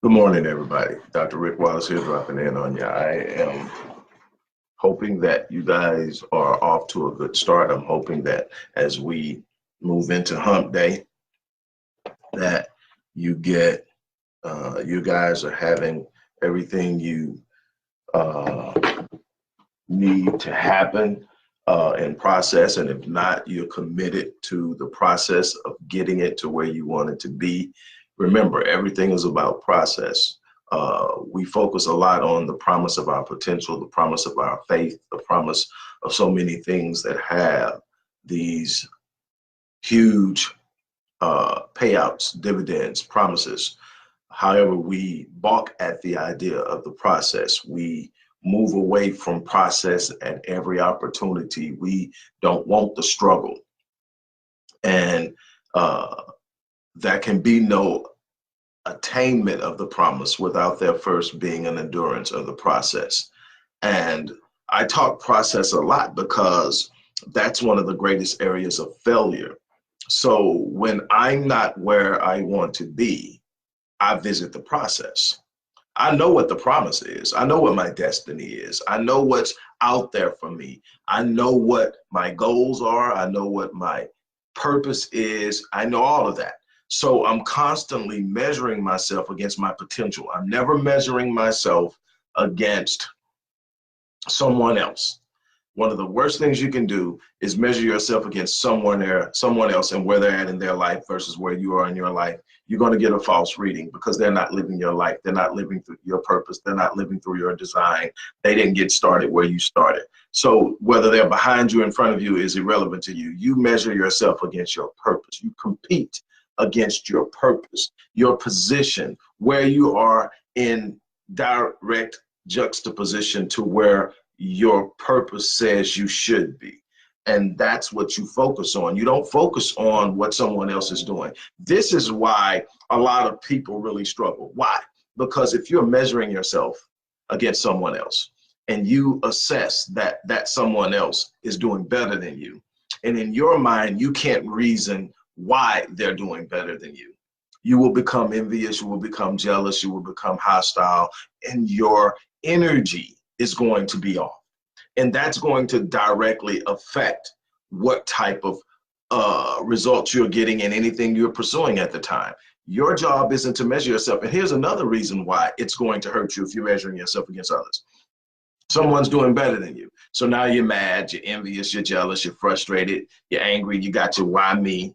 Good morning, everybody. Dr. Rick Wallace here, dropping in on you. I am hoping that you guys are off to a good start. I'm hoping that as we move into hump day, that you get, you guys are having everything you uh, need to happen and process. And if not, you're committed to the process of getting it to where you want it to be. Remember, everything is about process. We focus a lot on the promise of our potential, the promise of our faith, the promise of so many things that have these huge payouts, dividends, promises. However, we balk at the idea of the process. We move away from process at every opportunity. We don't want the struggle. And there can be no attainment of the promise without there first being an endurance of the process. And I talk process a lot because that's one of the greatest areas of failure. So when I'm not where I want to be, I visit the process. I know what the promise is. I know what my destiny is. I know what's out there for me. I know what my goals are. I know what my purpose is. I know all of that. So I'm constantly measuring myself against my potential. I'm never measuring myself against someone else. One of the worst things you can do is measure yourself against someone else and where they're at in their life versus where you are in your life. You're going to get a false reading because they're not living your life. They're not living through your purpose. They're not living through your design. They didn't get started where you started. So whether they're behind you, in front of you is irrelevant to you. You measure yourself against your purpose. You compete against your purpose, your position, where you are in direct juxtaposition to where your purpose says you should be. And that's what you focus on. You don't focus on what someone else is doing. This is why a lot of people really struggle. Why? Because if you're measuring yourself against someone else and you assess that someone else is doing better than you, and in your mind, you can't reason why they're doing better than you, you will become envious, you will become jealous, you will become hostile, and your energy is going to be off. And that's going to directly affect what type of results you're getting in anything you're pursuing at the time. Your job isn't to measure yourself. And here's another reason why it's going to hurt you if you're measuring yourself against others. Someone's doing better than you. So now you're mad, you're envious, you're jealous, you're frustrated, you're angry, you got your why me.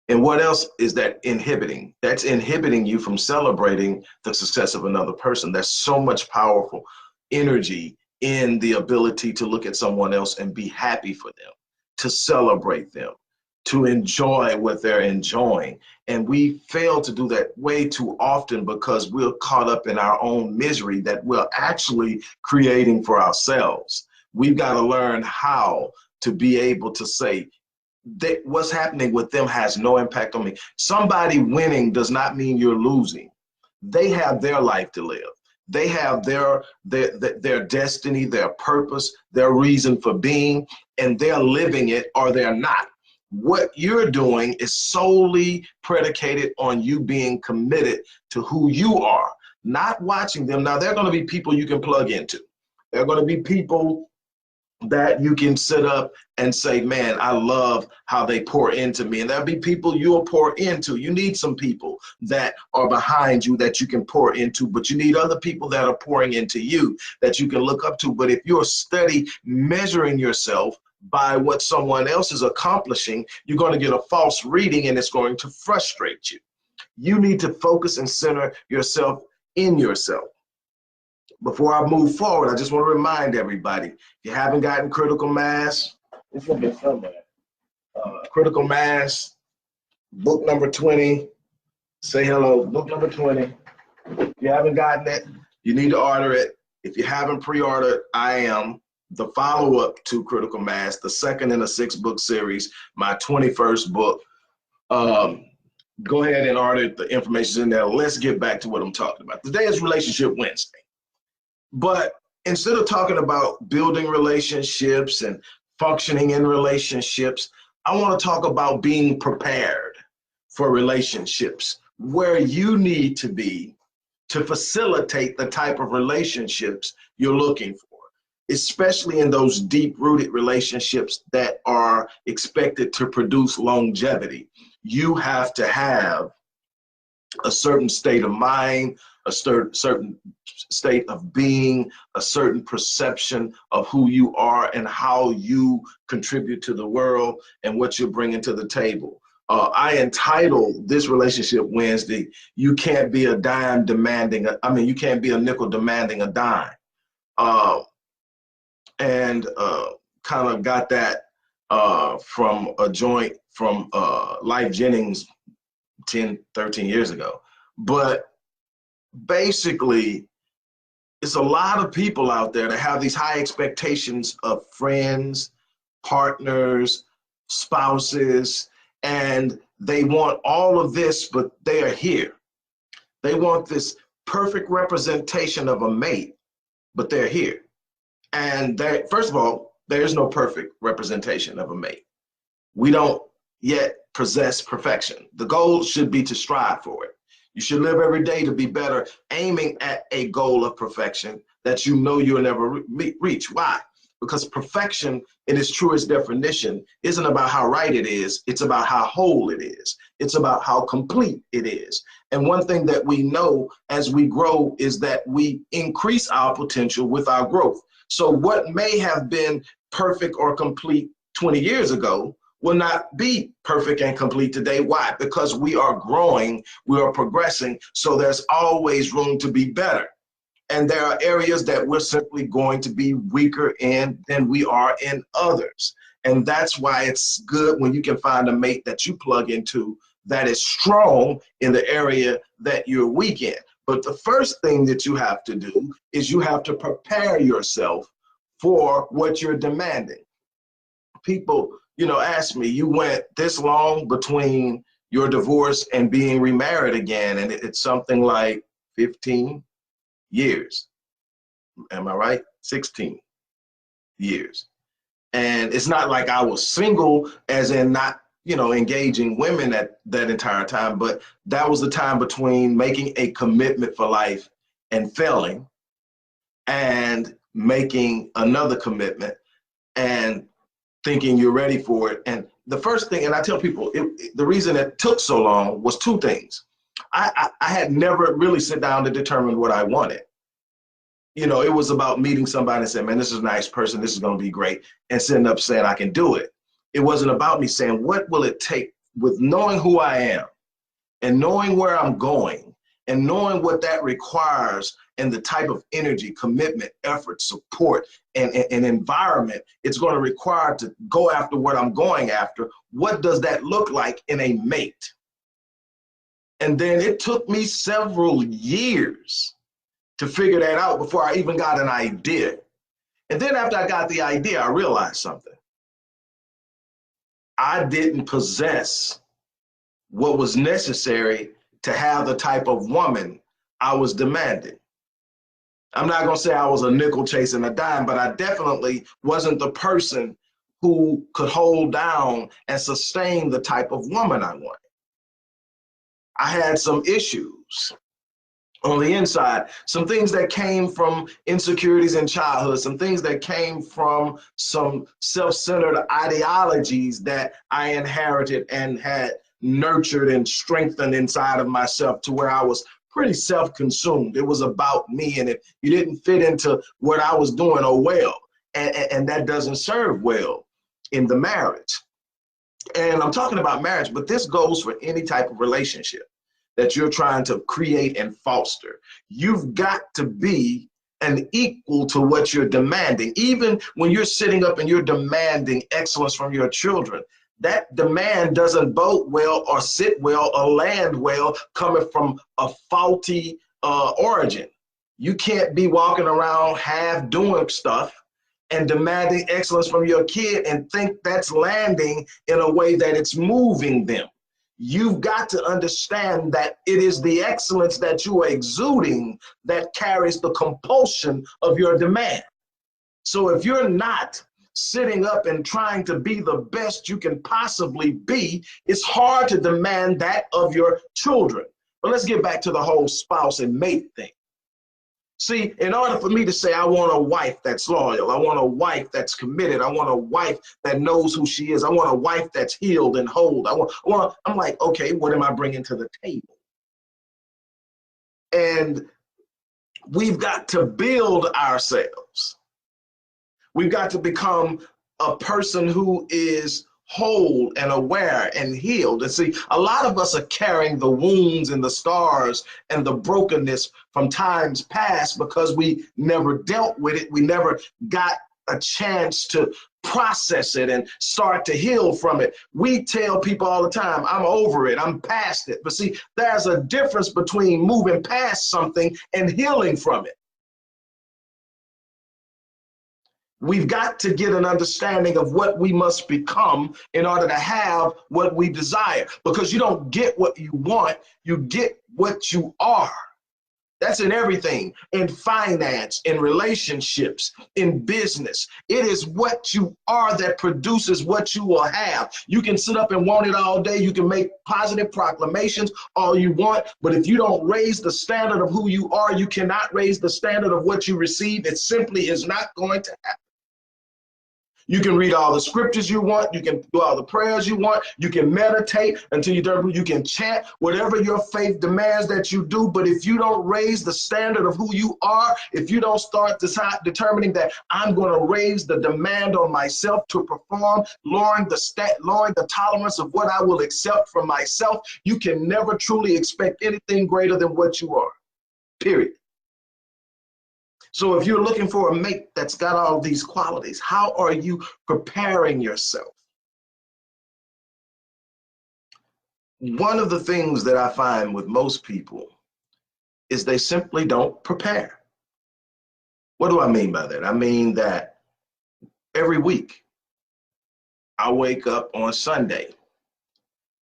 And what else is that inhibiting? That's inhibiting you from celebrating the success of another person. There's so much powerful energy in the ability to look at someone else and be happy for them, to celebrate them, to enjoy what they're enjoying. And we fail to do that way too often because we're caught up in our own misery that we're actually creating for ourselves. We've got to learn how to be able to say, what's happening with them has no impact on me. Somebody winning does not mean you're losing. They have their life to live. They have their destiny, their purpose, their reason for being, and they're living it or they're not. What you're doing is solely predicated on you being committed to who you are, not watching them. Now, there are going to be people you can plug into. There are going to be people that you can sit up and say, man, I love how they pour into me. And there'll be people you'll pour into. You need some people that are behind you that you can pour into, but you need other people that are pouring into you that you can look up to. But if you're steady measuring yourself by what someone else is accomplishing, you're going to get a false reading and it's going to frustrate you. You need to focus and center yourself in yourself. Before I move forward, I just want to remind everybody, if you haven't gotten Critical Mass, it's going to be somewhere. Critical Mass, book number 20. Say hello, book number 20. If you haven't gotten it, you need to order it. If you haven't pre-ordered, I am the follow-up to Critical Mass, the second in a 6-book series, my 21st book. Go ahead and order it. The information's in there. Let's get back to what I'm talking about. Today is Relationship Wednesday. But instead of talking about building relationships and functioning in relationships, I want to talk about being prepared for relationships, where you need to be to facilitate the type of relationships you're looking for, especially in those deep-rooted relationships that are expected to produce longevity. You have to have a certain state of mind, a certain state of being, a certain perception of who you are and how you contribute to the world and what you're bringing to the table. I entitled this relationship Wednesday, "You Can't Be a Dime Demanding," you can't be a nickel demanding a dime. And kind of got that from a joint from Lyfe Jennings 10, 13 years ago. But basically, it's a lot of people out there that have these high expectations of friends, partners, spouses, and they want all of this, but they are here. They want this perfect representation of a mate, but they're here. And first of all, there's no perfect representation of a mate. We don't yet possess perfection. The goal should be to strive for it. You should live every day to be better, aiming at a goal of perfection that you know you'll never reach. Why? Because perfection, in its truest definition, isn't about how right it is. It's about how whole it is. It's about how complete it is. And one thing that we know as we grow is that we increase our potential with our growth. So what may have been perfect or complete 20 years ago will not be perfect and complete today. Why? Because we are growing, we are progressing, so there's always room to be better. And there are areas that we're simply going to be weaker in than we are in others. And that's why it's good when you can find a mate that you plug into that is strong in the area that you're weak in. But the first thing that you have to do is you have to prepare yourself for what you're demanding. People, ask me, you went this long between your divorce and being remarried again, and it's something like 15 years. Am I right? 16 years. And it's not like I was single, as in not, engaging women at that entire time, but that was the time between making a commitment for life and failing, and making another commitment and thinking you're ready for it. And the first thing, and I tell people, the reason it took so long was two things. I had never really sit down to determine what I wanted. It was about meeting somebody and saying, man, this is a nice person, this is going to be great, and sitting up saying I can do it. It wasn't about me saying, what will it take, with knowing who I am and knowing where I'm going and knowing what that requires and the type of energy, commitment, effort, support, and environment it's going to require to go after what I'm going after. What does that look like in a mate? And then it took me several years to figure that out before I even got an idea. And then after I got the idea, I realized something. I didn't possess what was necessary to have the type of woman I was demanding. I'm not going to say I was a nickel chasing a dime, but I definitely wasn't the person who could hold down and sustain the type of woman I wanted. I had some issues on the inside, some things that came from insecurities in childhood, some things that came from some self-centered ideologies that I inherited and had nurtured and strengthened inside of myself, to where I was pretty self-consumed. It was about me, and if you didn't fit into what I was doing, oh well, and that doesn't serve well in the marriage. And I'm talking about marriage, but this goes for any type of relationship that you're trying to create and foster. You've got to be an equal to what you're demanding. Even when you're sitting up and you're demanding excellence from your children, that demand doesn't bode well or sit well or land well coming from a faulty origin. You can't be walking around half doing stuff and demanding excellence from your kid and think that's landing in a way that it's moving them. You've got to understand that it is the excellence that you are exuding that carries the compulsion of your demand. So if you're not sitting up and trying to be the best you can possibly be, it's hard to demand that of your children. But let's get back to the whole spouse and mate thing. See, in order for me to say I want a wife that's loyal, I want a wife that's committed, I want a wife that knows who she is, I want a wife that's healed and whole, I'm like, okay, what am I bringing to the table? And we've got to build ourselves. We've got to become a person who is whole and aware and healed. And see, a lot of us are carrying the wounds and the scars and the brokenness from times past because we never dealt with it. We never got a chance to process it and start to heal from it. We tell people all the time, I'm over it, I'm past it. But see, there's a difference between moving past something and healing from it. We've got to get an understanding of what we must become in order to have what we desire. Because you don't get what you want, you get what you are. That's in everything, in finance, in relationships, in business. It is what you are that produces what you will have. You can sit up and want it all day. You can make positive proclamations all you want, but if you don't raise the standard of who you are, you cannot raise the standard of what you receive. It simply is not going to happen. You can read all the scriptures you want. You can do all the prayers you want. You can meditate until you're done. You can chant whatever your faith demands that you do. But if you don't raise the standard of who you are, if you don't start determining that I'm going to raise the demand on myself to perform, lowering the tolerance of what I will accept from myself, you can never truly expect anything greater than what you are, period. So if you're looking for a mate that's got all these qualities, how are you preparing yourself? One of the things that I find with most people is they simply don't prepare. What do I mean by that? I mean that every week I wake up on Sunday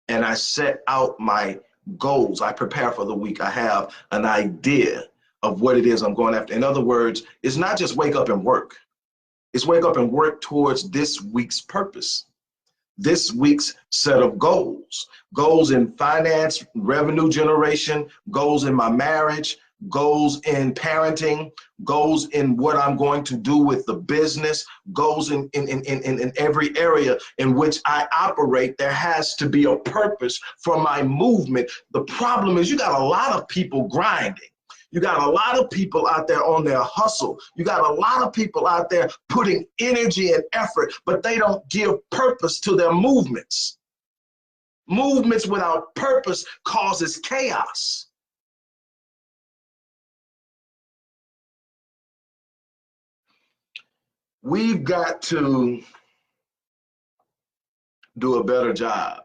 and I set out my goals. I prepare for the week. I have an idea of what it is I'm going after. In other words, it's not just wake up and work. It's wake up and work towards this week's purpose, this week's set of goals. Goals in finance, revenue generation, goals in my marriage, goals in parenting, goals in what I'm going to do with the business, goals in every area in which I operate. There has to be a purpose for my movement. The problem is you got a lot of people grinding. You got a lot of people out there on their hustle. You got a lot of people out there putting energy and effort, but they don't give purpose to their movements. Movements without purpose causes chaos. We've got to do a better job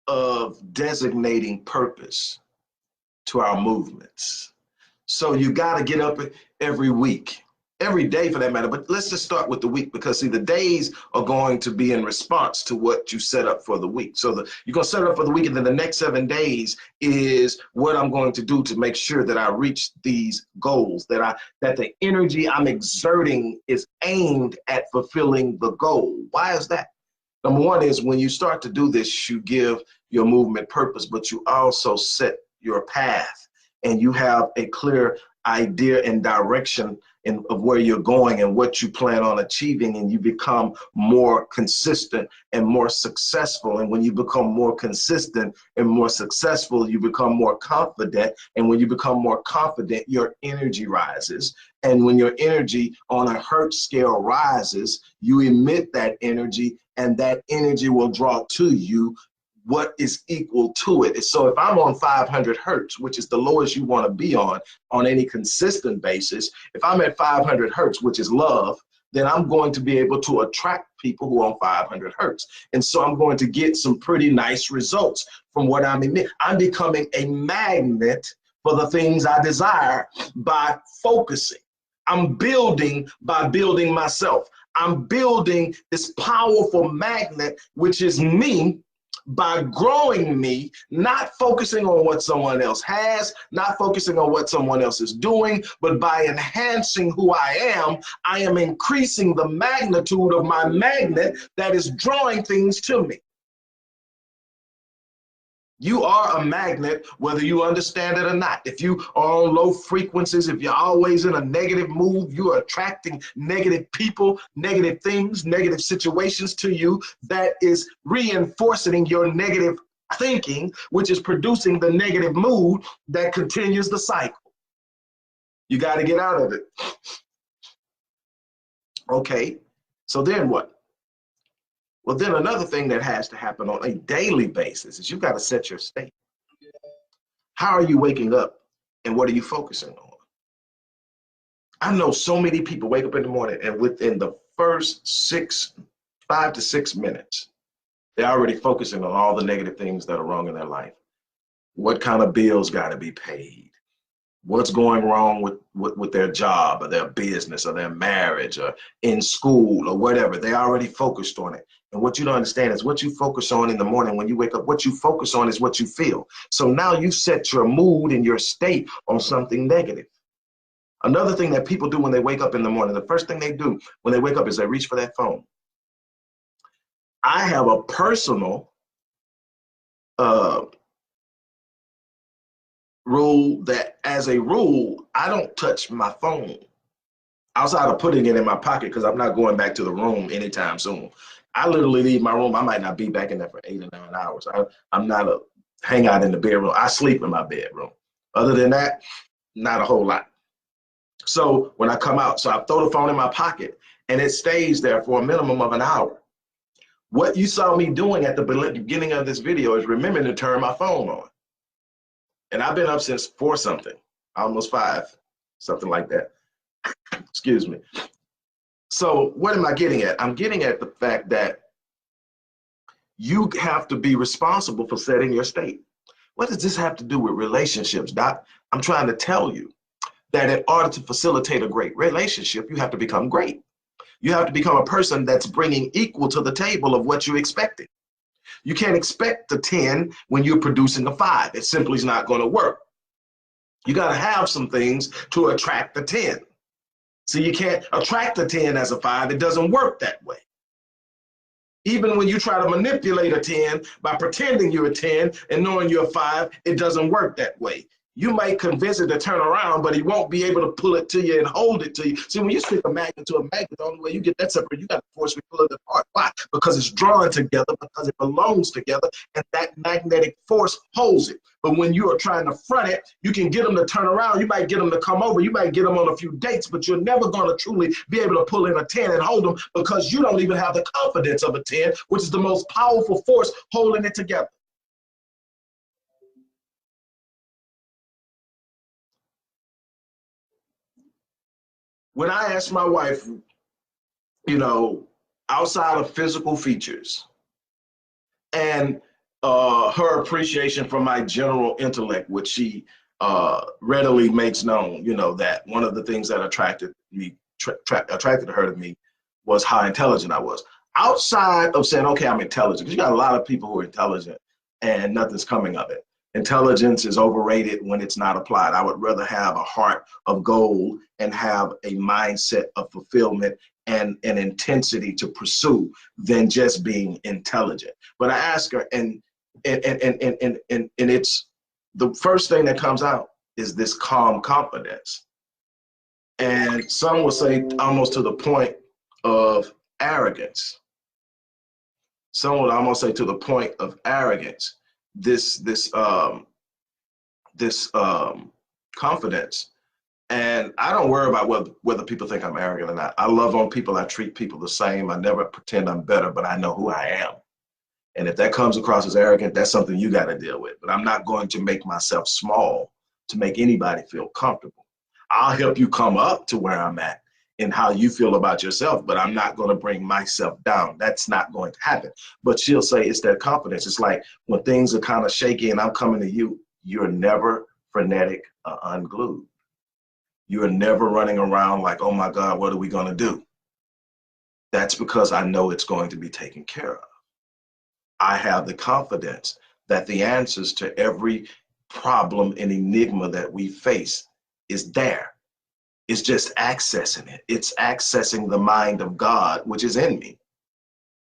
of designating purpose to our movements. So you got to get up every week, every day for that matter, but let's just start with the week, because see, the days are going to be in response to what you set up for the week. So you're going to set it up for the week, and then the next 7 days is what I'm going to do to make sure that I reach these goals, that the energy I'm exerting is aimed at fulfilling the goal. Why is that? Number one is when you start to do this, you give your movement purpose, but you also set your path, and you have a clear idea and direction of where you're going and what you plan on achieving, and you become more consistent and more successful. And when you become more consistent and more successful, you become more confident. And when you become more confident, your energy rises. And when your energy on a Hertz scale rises, you emit that energy, and that energy will draw to you what is equal to it. So if I'm on 500 Hertz, which is the lowest you want to be on any consistent basis, if I'm at 500 Hertz, which is love, then I'm going to be able to attract people who are on 500 Hertz. And so I'm going to get some pretty nice results from what I'm emitting. I'm becoming a magnet for the things I desire by focusing. I'm building by building myself. I'm building this powerful magnet, which is me, by growing me, not focusing on what someone else has, not focusing on what someone else is doing, but by enhancing who I am increasing the magnitude of my magnet that is drawing things to me. You are a magnet, whether you understand it or not. If you are on low frequencies, if you're always in a negative mood, you are attracting negative people, negative things, negative situations to you. That is reinforcing your negative thinking, which is producing the negative mood that continues the cycle. You got to get out of it. Okay, so then what? Well, then another thing that has to happen on a daily basis is you got to set your state. How are you waking up and what are you focusing on? I know so many people wake up in the morning and within the first 5 to 6 minutes, they're already focusing on all the negative things that are wrong in their life. What kind of bills got to be paid? What's going wrong with their job or their business or their marriage or in school or whatever. They already focused on it. And what you don't understand is what you focus on in the morning when you wake up, what you focus on is what you feel. So now you set your mood and your state on something negative. Another thing that people do when they wake up in the morning, the first thing they do when they wake up is they reach for that phone. I have a personal rule that as a rule, I don't touch my phone outside of putting it in my pocket because I'm not going back to the room anytime soon. I literally leave my room. I might not be back in there for 8 or 9 hours. I'm not a hang out in the bedroom. I sleep in my bedroom. Other than that, not a whole lot. So when I come out, so I throw the phone in my pocket and it stays there for a minimum of an hour. What you saw me doing at the beginning of this video is remembering to turn my phone on. And I've been up since 4 something, almost 5, something like that. Excuse me. So what am I getting at? I'm getting at the fact that you have to be responsible for setting your state. What does this have to do with relationships, Doc? I'm trying to tell you that in order to facilitate a great relationship, you have to become great. You have to become a person that's bringing equal to the table of what you expected. You can't expect a 10 when you're producing a 5. It simply is not going to work. You got to have some things to attract the 10. So you can't attract a 10 as a 5. It doesn't work that way. Even when you try to manipulate a 10 by pretending you're a 10 and knowing you're a 5, it doesn't work that way. You might convince it to turn around, but he won't be able to pull it to you and hold it to you. See, when you stick a magnet to a magnet, the only way you get that separate, you got to forcefully pull it apart. Why? Because it's drawn together, because it belongs together, and that magnetic force holds it. But when you are trying to front it, you can get them to turn around. You might get them to come over. You might get them on a few dates, but you're never going to truly be able to pull in a 10 and hold them because you don't even have the confidence of a 10, which is the most powerful force holding it together. When I asked my wife, outside of physical features and her appreciation for my general intellect, which she readily makes known, that one of the things that attracted her to me was how intelligent I was. Outside of saying, okay, I'm intelligent, because you got a lot of people who are intelligent and nothing's coming of it. Intelligence is overrated when it's not applied. I would rather have a heart of gold and have a mindset of fulfillment and an intensity to pursue than just being intelligent. But I ask her, and it's the first thing that comes out is this calm confidence. And some will say almost to the point of arrogance. Some would almost say to the point of arrogance. This confidence, and I don't worry about whether people think I'm arrogant or not. I love on people. I treat people the same. I never pretend I'm better, but I know who I am. And if that comes across as arrogant, that's something you got to deal with. But I'm not going to make myself small to make anybody feel comfortable. I'll help you come up to where I'm at and how you feel about yourself, but I'm not going to bring myself down. That's not going to happen. But she'll say it's that confidence. It's like when things are kind of shaky and I'm coming to you, you're never frenetic or unglued. You're never running around like, oh my God, what are we going to do? That's because I know it's going to be taken care of. I have the confidence that the answers to every problem and enigma that we face is there. It's just accessing it. It's accessing the mind of God, which is in me.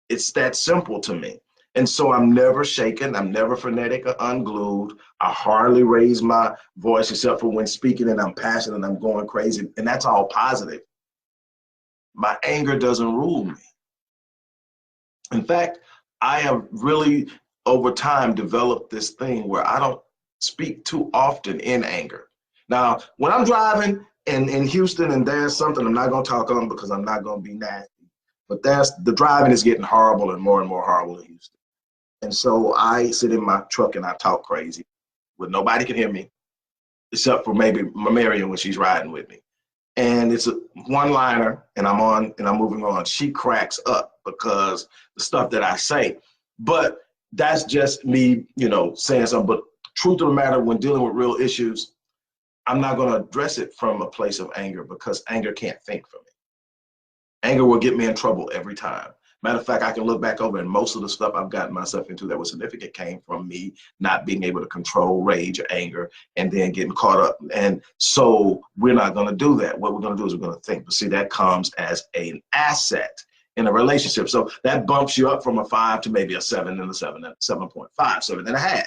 It's that simple to me. And so I'm never shaken. I'm never frenetic or unglued. I hardly raise my voice except for when speaking and I'm passionate and I'm going crazy. And that's all positive. My anger doesn't rule me. In fact, I have really over time developed this thing where I don't speak too often in anger. Now, when I'm driving in Houston and there's something I'm not going to talk on because I'm not going to be nasty, but the driving is getting horrible and more horrible in Houston. And so I sit in my truck and I talk crazy where nobody can hear me except for maybe Marion when she's riding with me. And it's a one-liner and I'm moving on. She cracks up because the stuff that I say. But that's just me, saying something. But truth of the matter, when dealing with real issues, I'm not going to address it from a place of anger because anger can't think for me. Anger will get me in trouble every time. Matter of fact, I can look back over and most of the stuff I've gotten myself into that was significant came from me not being able to control rage or anger and then getting caught up. And so we're not going to do that. What we're going to do is we're going to think. But see, that comes as an asset in a relationship. So that bumps you up from a 5 to maybe a 7 and a 7, 7.5, 7.5.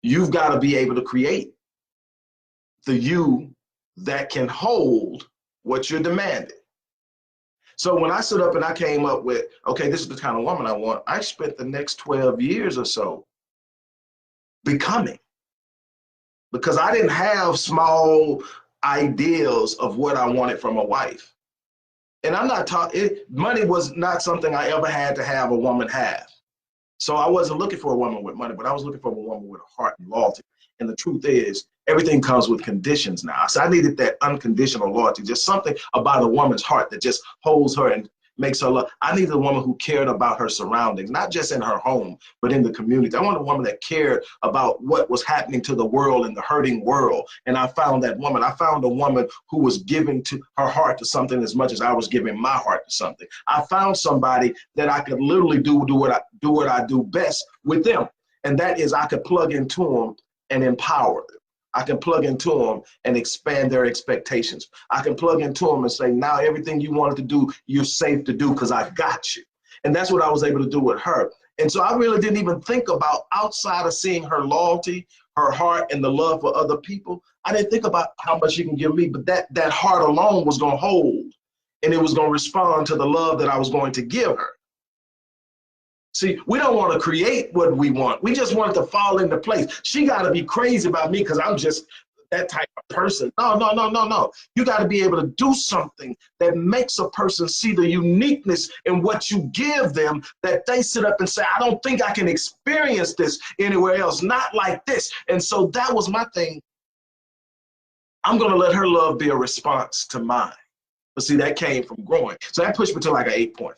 You've got to be able to create the you that can hold what you're demanding. So when I stood up and I came up with, okay, this is the kind of woman I want, I spent the next 12 years or so becoming. Because I didn't have small ideals of what I wanted from a wife. And I'm not talking, money was not something I ever had to have a woman have. So I wasn't looking for a woman with money, but I was looking for a woman with a heart and loyalty. And the truth is, everything comes with conditions now. So I needed that unconditional loyalty, just something about a woman's heart that just holds her and makes her love. I needed a woman who cared about her surroundings, not just in her home, but in the community. I wanted a woman that cared about what was happening to the world and the hurting world. And I found that woman. I found a woman who was giving to her heart to something as much as I was giving my heart to something. I found somebody that I could literally do what I do best with them. And that is I could plug into them and empower them. I can plug into them and expand their expectations. I can plug into them and say, now everything you wanted to do, you're safe to do because I got you. And that's what I was able to do with her. And so I really didn't even think about outside of seeing her loyalty, her heart, and the love for other people. I didn't think about how much she can give me, but that heart alone was going to hold and it was going to respond to the love that I was going to give her. See, we don't want to create what we want. We just want it to fall into place. She got to be crazy about me because I'm just that type of person. No. You got to be able to do something that makes a person see the uniqueness in what you give them, that they sit up and say, I don't think I can experience this anywhere else, not like this. And so that was my thing. I'm going to let her love be a response to mine. But see, that came from growing. So that pushed me to like an 8.5.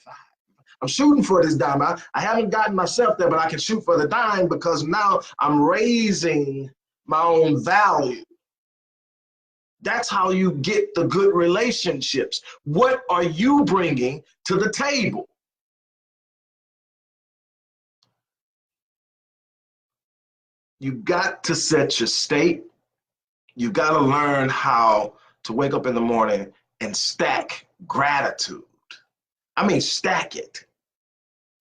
I'm shooting for this dime. I haven't gotten myself there, but I can shoot for the dime because now I'm raising my own value. That's how you get the good relationships. What are you bringing to the table? You've got to set your state. You've got to learn how to wake up in the morning and stack gratitude. I mean, stack it.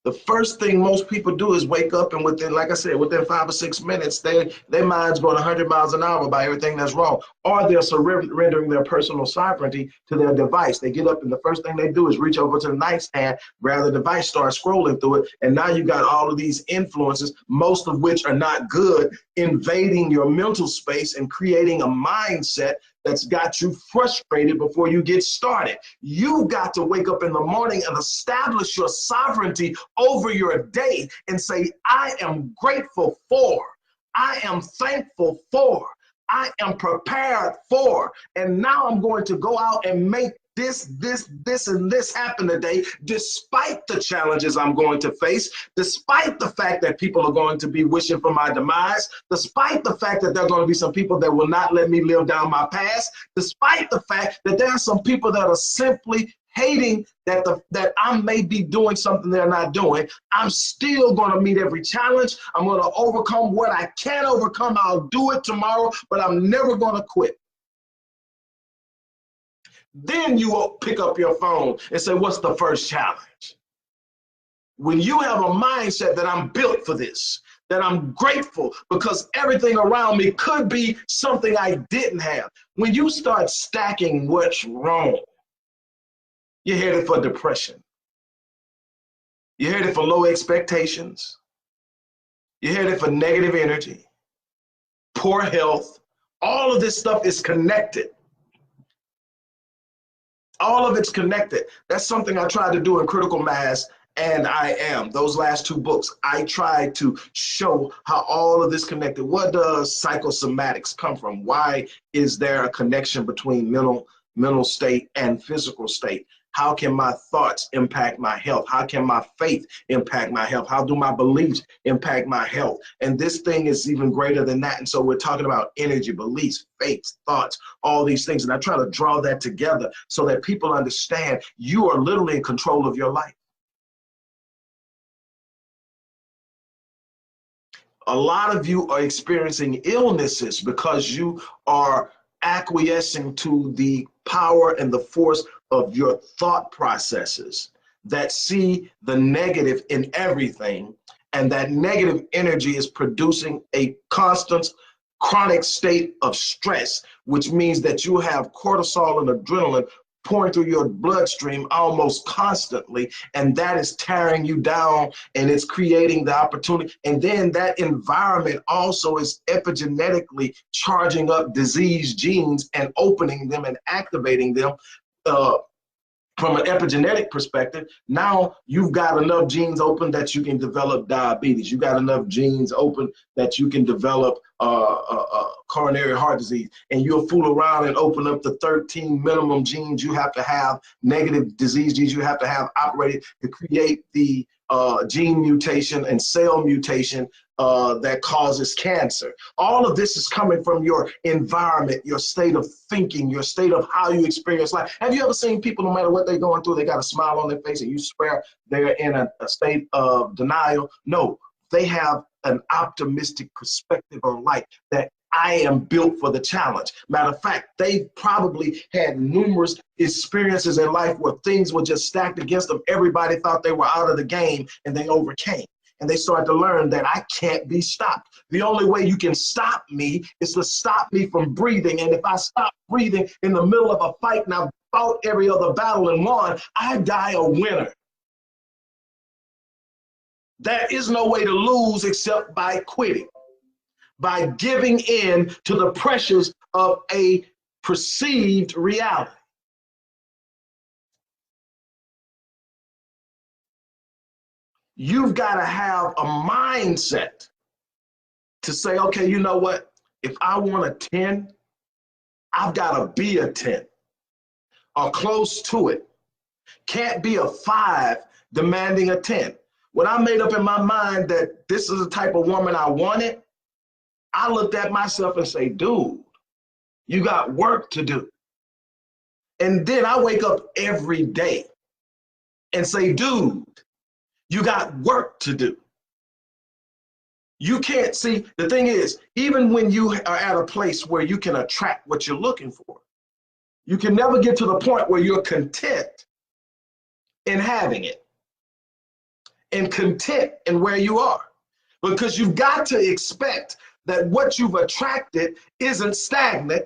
The first thing most people do is wake up and within, like I said, within 5 or 6 minutes, their mind's going 100 miles an hour by everything that's wrong. Or they're surrendering their personal sovereignty to their device. They get up and the first thing they do is reach over to the nightstand, grab the device, start scrolling through it. And now you got all of these influences, most of which are not good, invading your mental space and creating a mindset that's got you frustrated before you get started. You got to wake up in the morning and establish your sovereignty over your day and say, I am grateful for, I am thankful for, I am prepared for, and now I'm going to go out and make this, and this happen today, despite the challenges I'm going to face, despite the fact that people are going to be wishing for my demise, despite the fact that there are going to be some people that will not let me live down my past, despite the fact that there are some people that are simply hating that I may be doing something they're not doing. I'm still going to meet every challenge. I'm going to overcome what I can overcome. I'll do it tomorrow, but I'm never going to quit. Then you will pick up your phone and say, what's the first challenge? When you have a mindset that I'm built for this, that I'm grateful because everything around me could be something I didn't have. When you start stacking what's wrong, you're headed for depression. You're headed for low expectations. You're headed for negative energy, poor health. All of this stuff is connected. All of it's connected. That's something I tried to do in Critical Mass and I Am. Those last two books, I tried to show how all of this connected. What does psychosomatics come from? Why is there a connection between mental state and physical state? How can my thoughts impact my health? How can my faith impact my health? How do my beliefs impact my health? And this thing is even greater than that. And so we're talking about energy, beliefs, faith, thoughts, all these things. And I try to draw that together so that people understand you are literally in control of your life. A lot of you are experiencing illnesses because you are acquiescing to the power and the force of your thought processes that see the negative in everything, and that negative energy is producing a constant chronic state of stress, which means that you have cortisol and adrenaline pouring through your bloodstream almost constantly, and that is tearing you down, and it's creating the opportunity. And then that environment also is epigenetically charging up disease genes and opening them and activating them. From an epigenetic perspective, now you've got enough genes open that you can develop diabetes. You got enough genes open that you can develop coronary heart disease. And you'll fool around and open up the 13 minimum genes you have to have, negative disease genes you have to have operated to create the gene mutation and cell mutation that causes cancer. All of this is coming from your environment, your state of thinking, your state of how you experience life. Have you ever seen people, no matter what they're going through, they got a smile on their face and you swear they're in a state of denial? No, they have an optimistic perspective on life, that I am built for the challenge. Matter of fact, they probably had numerous experiences in life where things were just stacked against them. Everybody thought they were out of the game and they overcame. And they started to learn that I can't be stopped. The only way you can stop me is to stop me from breathing. And if I stop breathing in the middle of a fight and I've fought every other battle and won, I die a winner. There is no way to lose except by quitting, by giving in to the pressures of a perceived reality. You've got to have a mindset to say, okay, you know what? If I want a 10, I've got to be a 10 or close to it. Can't be a 5 demanding a 10. When I made up in my mind that this is the type of woman I wanted, I looked at myself and say, dude, you got work to do. And then I wake up every day and say, dude, you got work to do. You can't see, the thing is, even when you are at a place where you can attract what you're looking for, you can never get to the point where you're content in having it and content in where you are, because you've got to expect that what you've attracted isn't stagnant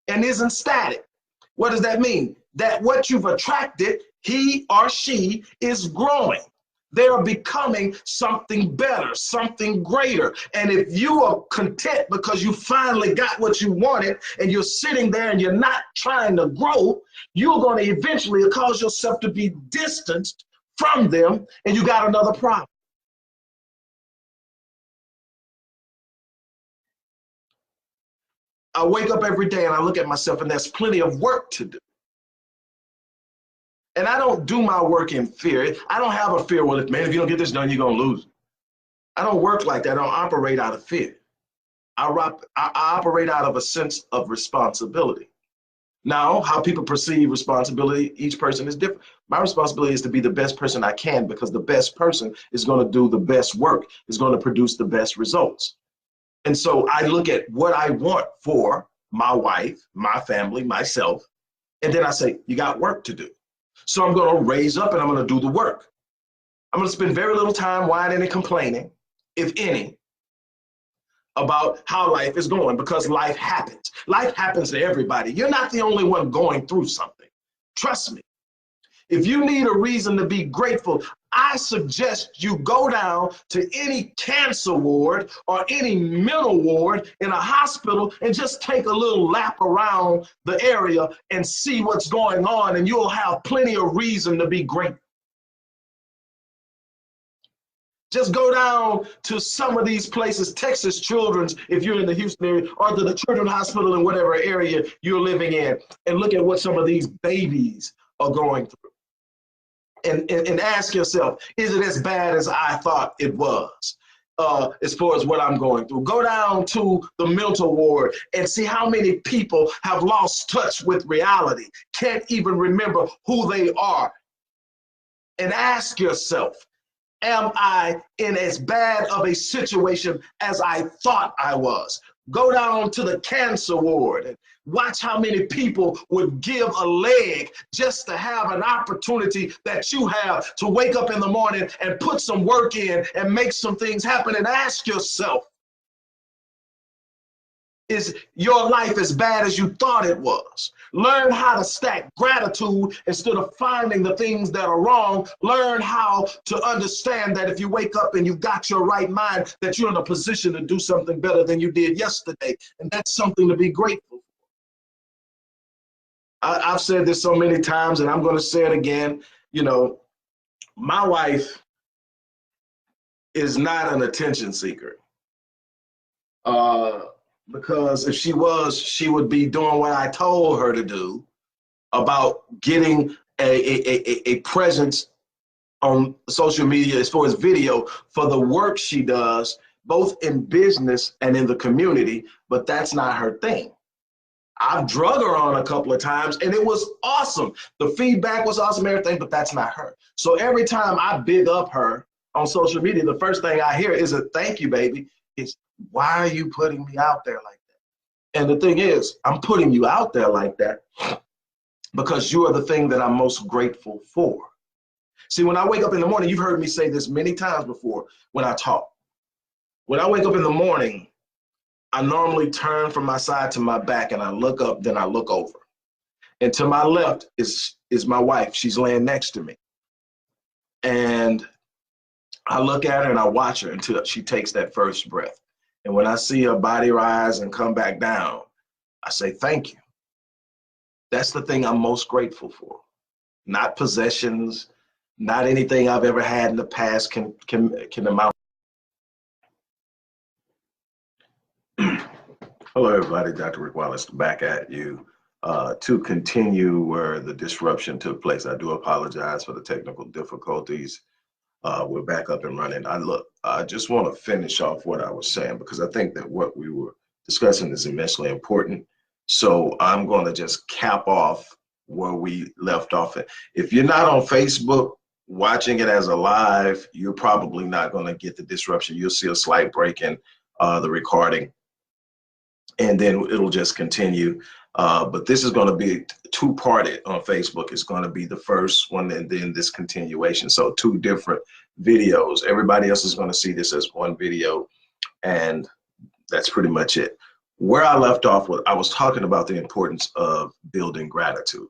and isn't static. What does that mean? That what you've attracted, he or she is growing. They're becoming something better, something greater. And if you are content because you finally got what you wanted and you're sitting there and you're not trying to grow, you're going to eventually cause yourself to be distanced from them, and you got another problem. I wake up every day and I look at myself, and there's plenty of work to do. And I don't do my work in fear. I don't have a fear, well, if you don't get this done, you're going to lose. I don't work like that. I don't operate out of fear. I operate out of a sense of responsibility. Now, how people perceive responsibility, each person is different. My responsibility is to be the best person I can, because the best person is going to do the best work, is going to produce the best results. And so I look at what I want for my wife, my family, myself, and then I say, you got work to do. So I'm going to raise up and I'm going to do the work. I'm going to spend very little time whining and complaining, if any, about how life is going, because life happens. Life happens to everybody. You're not the only one going through something. Trust me. If you need a reason to be grateful, I suggest you go down to any cancer ward or any mental ward in a hospital and just take a little lap around the area and see what's going on, and you'll have plenty of reason to be grateful. Just go down to some of these places, Texas Children's, if you're in the Houston area, or to the Children's Hospital in whatever area you're living in, and look at what some of these babies are going through. And ask yourself, is it as bad as I thought it was? As far as what I'm going through. Go down to the mental ward and see how many people have lost touch with reality, can't even remember who they are. And ask yourself, am I in as bad of a situation as I thought I was? Go down to the cancer ward and watch how many people would give a leg just to have an opportunity that you have to wake up in the morning and put some work in and make some things happen. And ask yourself, is your life as bad as you thought it was? Learn how to stack gratitude instead of finding the things that are wrong. Learn how to understand that if you wake up and you've got your right mind, that you're in a position to do something better than you did yesterday. And that's something to be grateful for. I've said this so many times, and I'm going to say it again. You know, my wife is not an attention seeker. Because if she was, she would be doing what I told her to do about getting a presence on social media as far as video for the work she does, both in business and in the community, but that's not her thing. I've drug her on a couple of times and it was awesome. The feedback was awesome, everything, but that's not her. So every time I big up her on social media, the first thing I hear is a thank you, baby. It's, why are you putting me out there like that? And the thing is, I'm putting you out there like that because you are the thing that I'm most grateful for. See, when I wake up in the morning, you've heard me say this many times before when I talk. When I wake up in the morning, I normally turn from my side to my back and I look up, then I look over. And to my left is my wife. She's laying next to me. And I look at her and I watch her until she takes that first breath. And when I see her body rise and come back down, I say, thank you. That's the thing I'm most grateful for. Not possessions, not anything I've ever had in the past can amount. Hello, everybody. Dr. Rick Wallace back at you to continue where the disruption took place. I do apologize for the technical difficulties. We're back up and running. I just want to finish off what I was saying because I think that what we were discussing is immensely important. So I'm going to just cap off where we left off. If you're not on Facebook watching it as a live, you're probably not going to get the disruption. You'll see a slight break in the recording, and then it'll just continue. But this is going to be two-parted on Facebook. It's going to be the first one and then this continuation. So two different videos. Everybody else is going to see this as one video, and that's pretty much it. Where I left off was I was talking about the importance of building gratitude.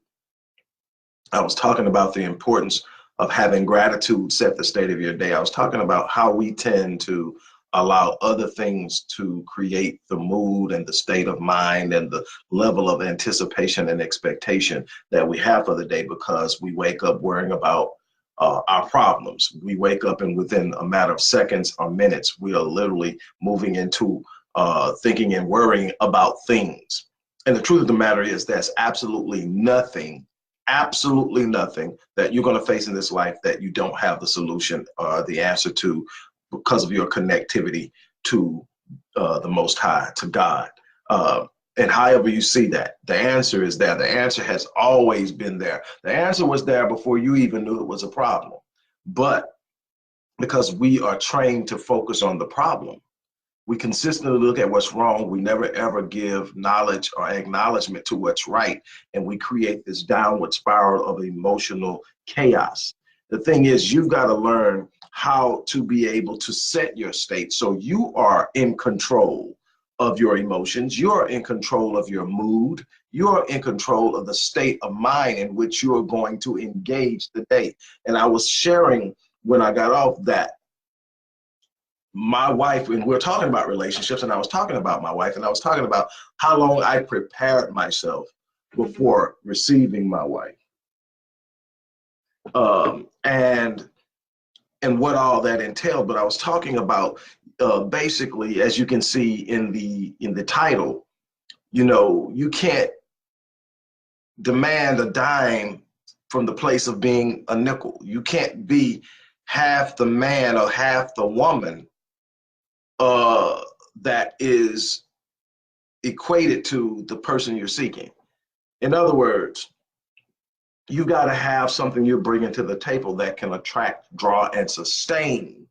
I was talking about the importance of having gratitude set the state of your day. I was talking about how we tend to allow other things to create the mood and the state of mind and the level of anticipation and expectation that we have for the day because we wake up worrying about our problems. We wake up and within a matter of seconds or minutes, we are literally moving into thinking and worrying about things. And the truth of the matter is there's absolutely nothing that you're going to face in this life that you don't have the solution or the answer to because of your connectivity to the Most High, to God. And however you see that, the answer is there. The answer has always been there. The answer was there before you even knew it was a problem. But because we are trained to focus on the problem, we consistently look at what's wrong. We never ever give knowledge or acknowledgement to what's right. And we create this downward spiral of emotional chaos. The thing is, you've got to learn how to be able to set your state so you are in control of your emotions, you're in control of your mood, you're in control of the state of mind in which you are going to engage the day. And I was sharing when I got off that my wife, and we're talking about relationships, and I was talking about my wife, and I was talking about how long I prepared myself before receiving my wife. And what all that entailed. But I was talking about basically, as you can see in the title, you know, you can't demand a dime from the place of being a nickel. You can't be half the man or half the woman that is equated to the person you're seeking. In other words, you got to have something you're bringing to the table that can attract, draw, and sustain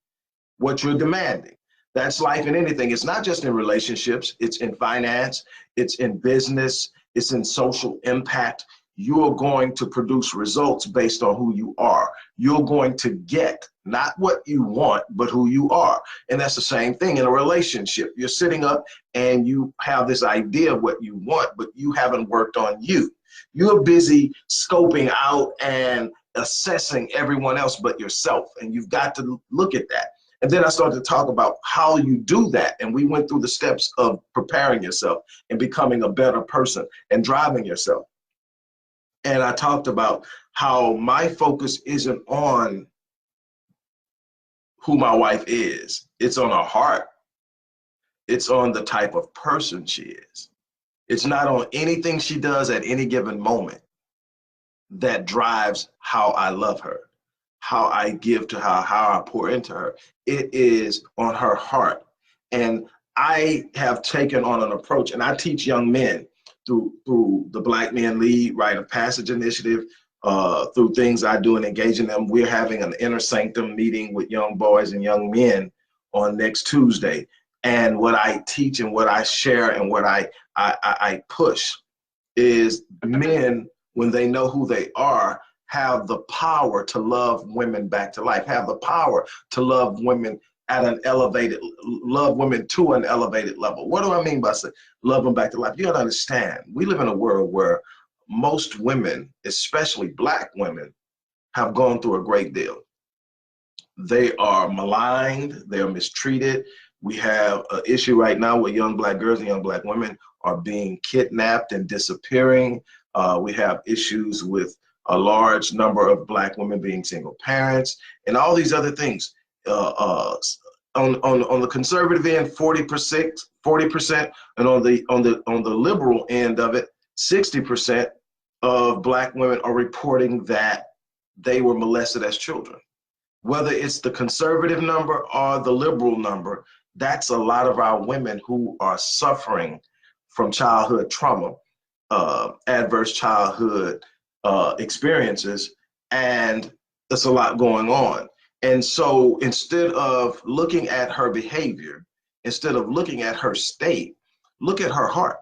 what you're demanding. That's life in anything. It's not just in relationships, it's in finance, it's in business, it's in social impact. You're going to produce results based on who you are. You're going to get not what you want, but who you are. And that's the same thing in a relationship. You're sitting up and you have this idea of what you want, but you haven't worked on you. You're busy scoping out and assessing everyone else but yourself. And you've got to look at that. And then I started to talk about how you do that. And we went through the steps of preparing yourself and becoming a better person and driving yourself. And I talked about how my focus isn't on who my wife is. It's on her heart. It's on the type of person she is. It's not on anything she does at any given moment that drives how I love her, how I give to her, how I pour into her. It is on her heart. And I have taken on an approach, and I teach young men through the Black Men Lead Rite of Passage initiative, through things I do and engaging them. We're having an inner sanctum meeting with young boys and young men on next Tuesday. And what I teach and what I share and what I push is men, when they know who they are, have the power to love women back to life, have the power to love women at an elevated, love women to an elevated level. What do I mean by saying love them back to life? You gotta understand, we live in a world where most women, especially Black women, have gone through a great deal. They are maligned, they are mistreated. We have an issue right now where young Black girls and young Black women are being kidnapped and disappearing. We have issues with a large number of Black women being single parents and all these other things. On the conservative end, 40%, and on the liberal end of it, 60% of Black women are reporting that they were molested as children. Whether it's the conservative number or the liberal number, that's a lot of our women who are suffering from childhood trauma, adverse childhood experiences, and there's a lot going on. And so instead of looking at her behavior, instead of looking at her state, look at her heart.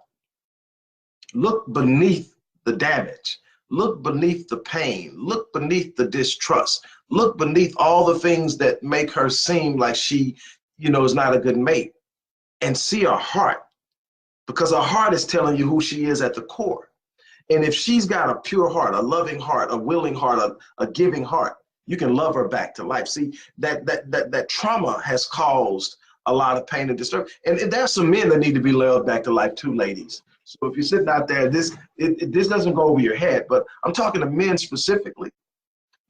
Look beneath the damage. Look beneath the pain. Look beneath the distrust. Look beneath all the things that make her seem like she, is not a good mate, and see her heart, because her heart is telling you who she is at the core. And if she's got a pure heart, a loving heart, a willing heart, a giving heart, you can love her back to life. See, that trauma has caused a lot of pain and disturbance. And there's some men that need to be loved back to life too, ladies. So if you're sitting out there, this doesn't go over your head, but I'm talking to men specifically.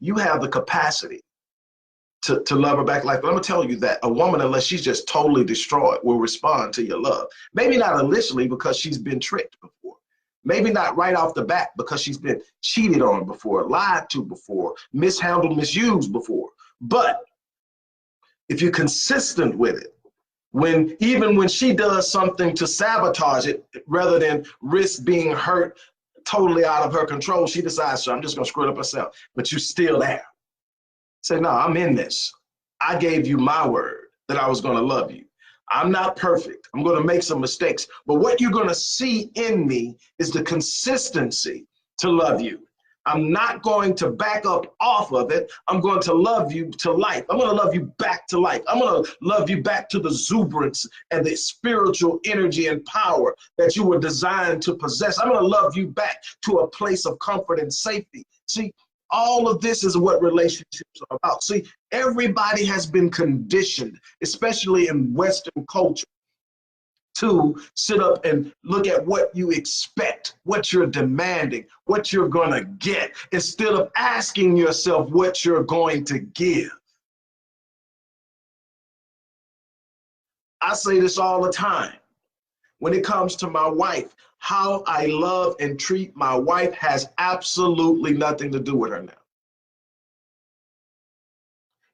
You have the capacity to love her back to life. But I'm gonna tell you that a woman, unless she's just totally destroyed, will respond to your love. Maybe not initially because she's been tricked before. Maybe not right off the bat because she's been cheated on before, lied to before, mishandled, misused before. But if you're consistent with it, even when she does something to sabotage it, rather than risk being hurt totally out of her control, she decides, so I'm just gonna screw it up herself, but you're still there. Say, no, I'm in this. I gave you my word that I was gonna love you. I'm not perfect. I'm going to make some mistakes. But what you're going to see in me is the consistency to love you. I'm not going to back up off of it. I'm going to love you to life. I'm going to love you back to life. I'm going to love you back to the exuberance and the spiritual energy and power that you were designed to possess. I'm going to love you back to a place of comfort and safety. See, all of this is what relationships are about. See, everybody has been conditioned, especially in Western culture, to sit up and look at what you expect, what you're demanding, what you're going to get, instead of asking yourself what you're going to give. I say this all the time. When it comes to my wife, how I love and treat my wife has absolutely nothing to do with her now.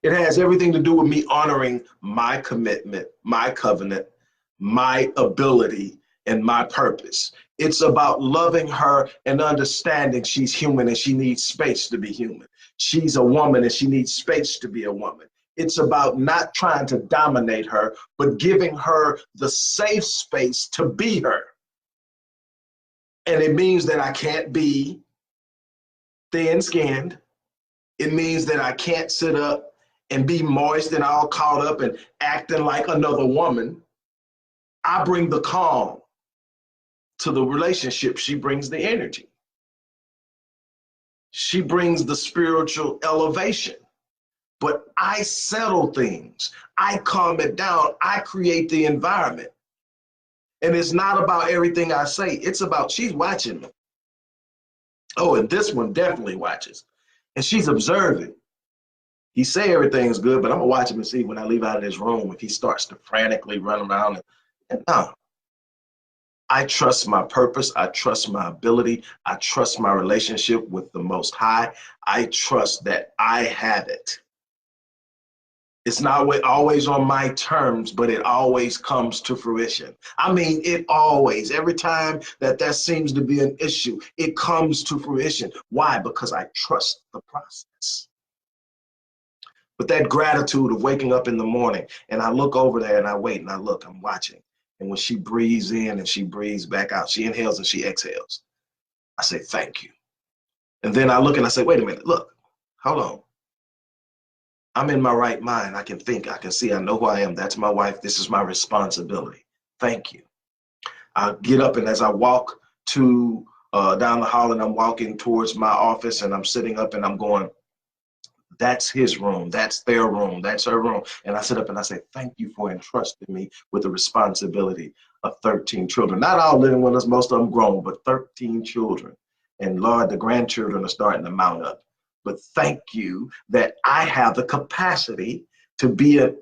It has everything to do with me honoring my commitment, my covenant, my ability, and my purpose. It's about loving her and understanding she's human and she needs space to be human. She's a woman and she needs space to be a woman. It's about not trying to dominate her, but giving her the safe space to be her. And it means that I can't be thin-skinned. It means that I can't sit up and be moist and all caught up and acting like another woman. I bring the calm to the relationship. She brings the energy. She brings the spiritual elevation. But I settle things. I calm it down. I create the environment. And it's not about everything I say. It's about she's watching me. Oh, and this one definitely watches. And she's observing. He say everything's good, but I'm going to watch him and see when I leave out of this room if he starts to frantically run around. And no. I trust my purpose. I trust my ability. I trust my relationship with the Most High. I trust that I have it. It's not always on my terms, but it always comes to fruition. I mean, it always, every time that seems to be an issue, it comes to fruition. Why? Because I trust the process. But that gratitude of waking up in the morning and I look over there and I wait and I look, I'm watching. And when she breathes in and she breathes back out, she inhales and she exhales. I say, thank you. And then I look and I say, wait a minute, look, hold on. I'm in my right mind. I can think, I can see, I know who I am. That's my wife. This is my responsibility. Thank you. I get up and as I walk to down the hall and I'm walking towards my office and I'm sitting up and I'm going, that's his room, that's their room, that's her room. And I sit up and I say, thank you for entrusting me with the responsibility of 13 children. Not all living with us, most of them grown, but 13 children. And Lord, the grandchildren are starting to mount up. But thank you that I have the capacity to be a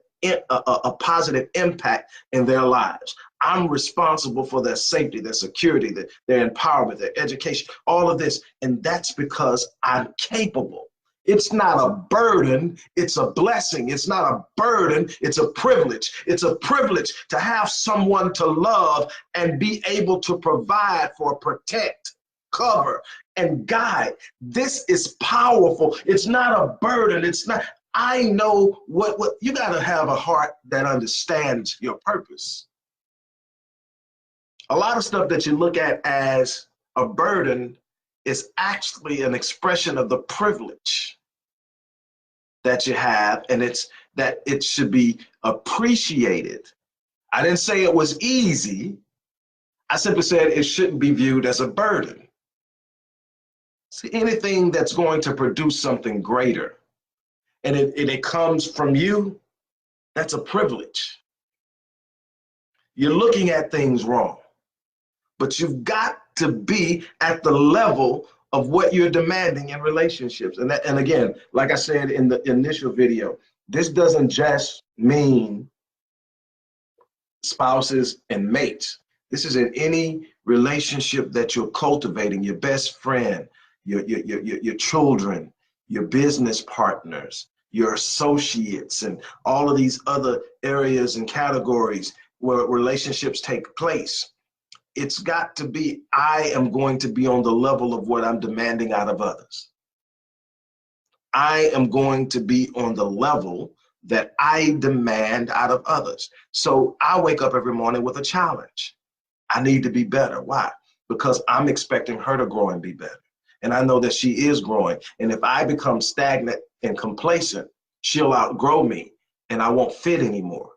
positive impact in their lives. I'm responsible for their safety, their security, their empowerment, their education, all of this. And that's because I'm capable. It's not a burden, it's a blessing. It's not a burden, it's a privilege. It's a privilege to have someone to love and be able to provide for, protect, cover, and guide. This is powerful. It's not a burden. It's not, I know what you got to have a heart that understands your purpose. A lot of stuff that you look at as a burden is actually an expression of the privilege that you have, and it's that it should be appreciated. I didn't say it was easy. I simply said it shouldn't be viewed as a burden. See, anything that's going to produce something greater and it comes from you, that's a privilege. You're looking at things wrong, but you've got to be at the level of what you're demanding in relationships. And again, like I said in the initial video, this doesn't just mean spouses and mates. This is in any relationship that you're cultivating, your best friend, your children, your business partners, your associates, and all of these other areas and categories where relationships take place. It's got to be, I am going to be on the level of what I'm demanding out of others. I am going to be on the level that I demand out of others. So I wake up every morning with a challenge. I need to be better. Why? Because I'm expecting her to grow and be better. And I know that she is growing. And if I become stagnant and complacent, she'll outgrow me and I won't fit anymore.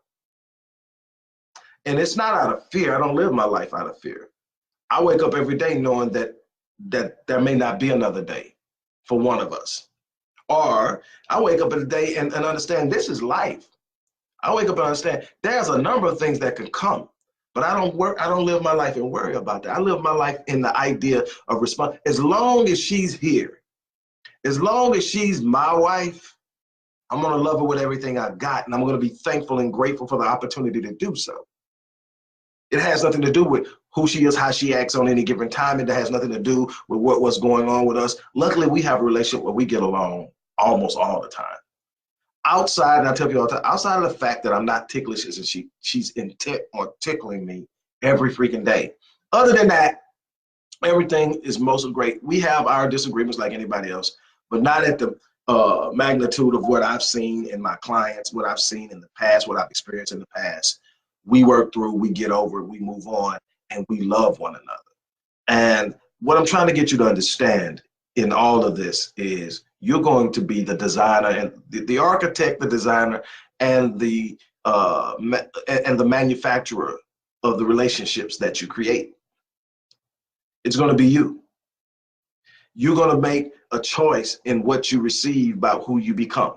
And it's not out of fear. I don't live my life out of fear. I wake up every day knowing that there may not be another day for one of us. Or I wake up in the day and understand this is life. I wake up and understand there's a number of things that can come, but I don't live my life and worry about that. I live my life in the idea of response. As long as she's here, as long as she's my wife, I'm gonna love her with everything I got, and I'm gonna be thankful and grateful for the opportunity to do so. It has nothing to do with who she is, how she acts on any given time. It has nothing to do with what's going on with us. Luckily, we have a relationship where we get along almost all the time. Outside, and I tell you all the time, outside of the fact that I'm not ticklish, and she's intent on tickling me every freaking day. Other than that, everything is mostly great. We have our disagreements like anybody else, but not at the magnitude of what I've seen in my clients, what I've seen in the past, what I've experienced in the past. We work through, we get over it, we move on, and we love one another. And what I'm trying to get you to understand in all of this is you're going to be the designer and the architect, the designer, and the manufacturer of the relationships that you create. It's going to be you. You're going to make a choice in what you receive about who you become.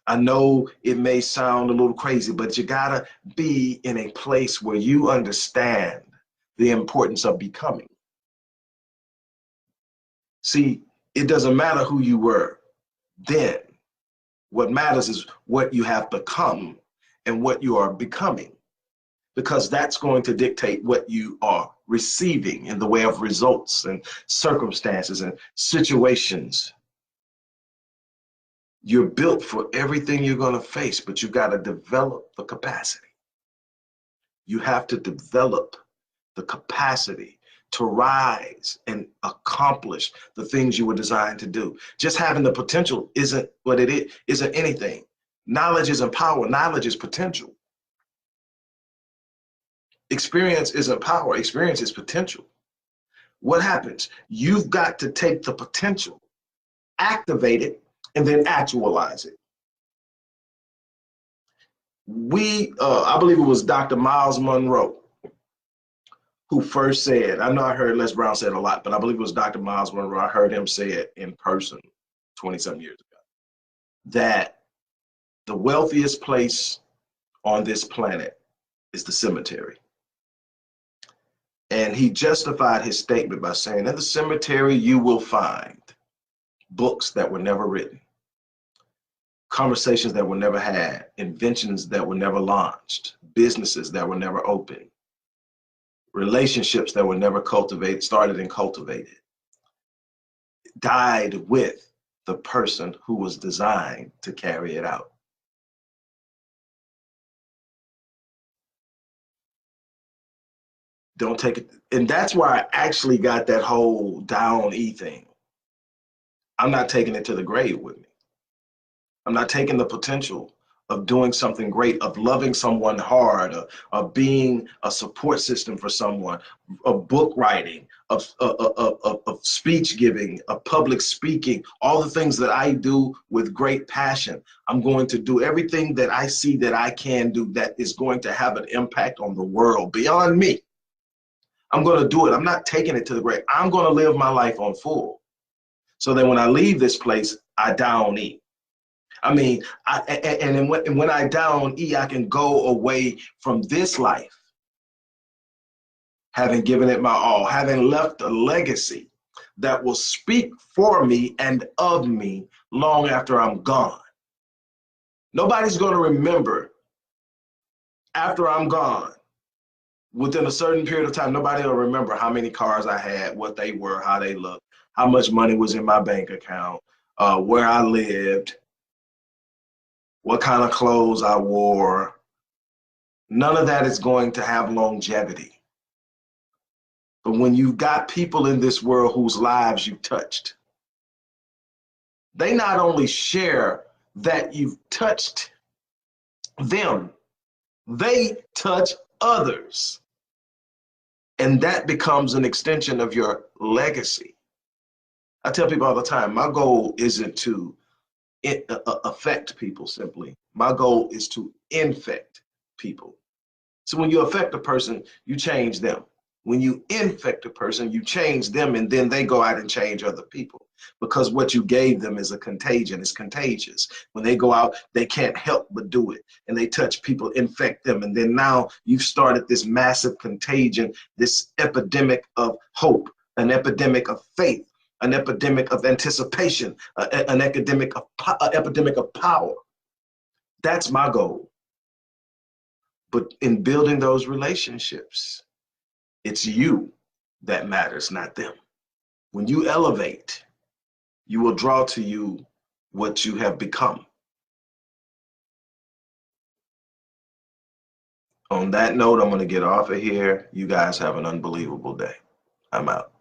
I know it may sound a little crazy, but you gotta be in a place where you understand the importance of becoming. See, it doesn't matter who you were then. What matters is what you have become and what you are becoming, because that's going to dictate what you are receiving in the way of results and circumstances and situations. You're built for everything you're going to face, but you got to develop the capacity. You have to develop the capacity to rise and accomplish the things you were designed to do. Just having the potential isn't what it is, isn't anything. Knowledge isn't power, knowledge is potential. Experience isn't power, experience is potential. What happens? You've got to take the potential, activate it, and then actualize it. I believe it was Dr. Miles Monroe who first said, I know I heard Les Brown say it a lot, but I believe it was Dr. Miles Monroe. I heard him say it in person 20-some years ago, that the wealthiest place on this planet is the cemetery. And he justified his statement by saying, in the cemetery, you will find books that were never written, conversations that were never had, inventions that were never launched, businesses that were never opened, relationships that were never cultivated, started and cultivated, died with the person who was designed to carry it out. Don't take it. And that's why I actually got that whole down E thing. I'm not taking it to the grave with me. I'm not taking the potential of doing something great, of loving someone hard, of being a support system for someone, of book writing, of speech giving, of public speaking, all the things that I do with great passion. I'm going to do everything that I see that I can do that is going to have an impact on the world beyond me. I'm going to do it. I'm not taking it to the grave. I'm going to live my life on full, so that when I leave this place, I down E. I mean, when I down E, I can go away from this life, having given it my all, having left a legacy that will speak for me and of me long after I'm gone. Nobody's going to remember after I'm gone. Within a certain period of time, nobody will remember how many cars I had, what they were, how they looked, how much money was in my bank account, where I lived, what kind of clothes I wore. None of that is going to have longevity. But when you've got people in this world whose lives you've touched, they not only share that you've touched them, they touch others. And that becomes an extension of your legacy. I tell people all the time, my goal isn't to affect people simply. My goal is to infect people. So when you affect a person, you change them. When you infect a person, you change them, and then they go out and change other people. Because what you gave them is a contagion, it's contagious. When they go out, they can't help but do it. And they touch people, infect them. And then now you've started this massive contagion, this epidemic of hope, an epidemic of faith, an epidemic of anticipation, an epidemic of power. That's my goal. But in building those relationships, it's you that matters, not them. When you elevate, you will draw to you what you have become. On that note, I'm going to get off of here. You guys have an unbelievable day. I'm out.